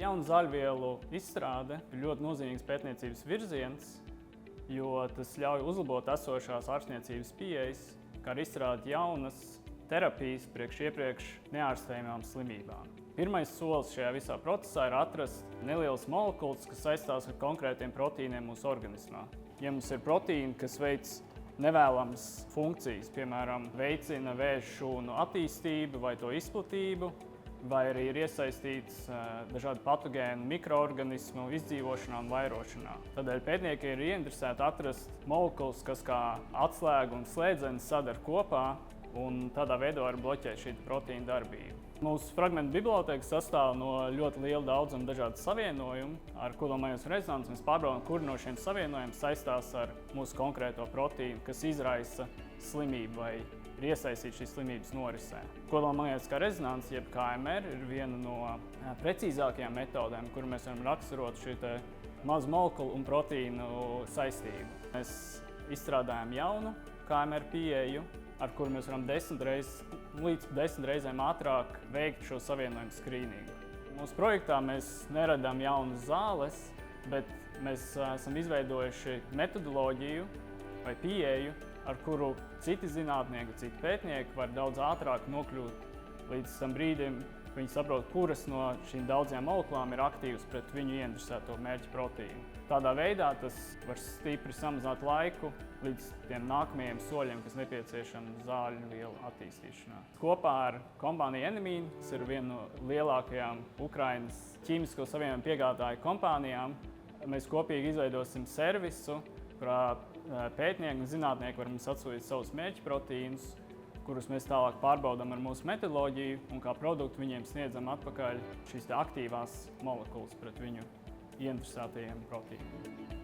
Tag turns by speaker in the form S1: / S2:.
S1: Jaunu zaļvielu izstrāde ir ļoti nozīmīgs pētniecības virziens, jo tas ļauj uzlabot esošās ārstniecības pieejas, kā arī izstrādāt jaunas terapijas priekš iepriekš neārstējamām slimībām. Pirmais solis šajā visā procesā ir atrast nelielas molekulas, kas saistās ar konkrētiem proteīniem mūsu organismā. Ja mums ir proteīni, kas veic nevēlamas funkcijas, piemēram, veicina vēža šūnu attīstību vai to izplatību, vai arī ir iesaistīts dažādu patogēnu mikroorganismu izdzīvošanā un vairošanā. Tādēļ pētnieki ir ieinteresēti atrast molekulas, kas kā atslēgu un slēdzeni sadara kopā, un tādā veidā var bloķēt šī proteīna darbību. Mūsu fragmentu biblioteka sastāv no ļoti liela daudzuma dažādu savienojumu. Ar kodolmagnētisko rezonanci mēs pārbaudām, kuri no šiem savienojumiem saistās ar mūsu konkrēto proteīnu, kas izraisa slimību vai ir iesaistīts šīs slimības norisē. Kodolmagnētiskā rezonance, jeb KMR, ir viena no precīzākajām metodēm, kur mēs varam raksturot šī mazu molekulu un proteīnu saistību. Mēs izstrādājam jaunu KMR pieeju, ar kuru mēs varam līdz 10 reizēm ātrāk veikt šo savienojumu skrīningu. Mūsu projektā mēs neradām jaunas zāles, bet mēs esam izveidojuši metodoloģiju vai pieeju, ar kuru citi zinātnieki, citi pētnieki var daudz ātrāk nokļūt līdz tam brīdim, kad viņi saprot, kuras no šīm daudzajām molekulām ir aktīvas pret viņu ieinteresēto mērķa proteīnu. Tādā veidā tas var stipri samazināt laiku līdz tiem nākamajiem soļiem, kas nepieciešami zāļu vielu attīstīšanā. Kopā ar kompāniju Enemine, kas ir viena no lielākajām Ukrainas ķīmisko savienojumu piegādāju kompānijām, mēs kopīgi izveidosim servisu, kurā pētnieki un zinātnieki var mums atsūtīt savus mērķa proteīnus, kurus mēs tālāk pārbaudām ar mūsu metodoloģiju un kā produktu viņiem sniedzam atpakaļ šīs aktīvās molekulas pret viņu ieinteresētajiem proteīniem.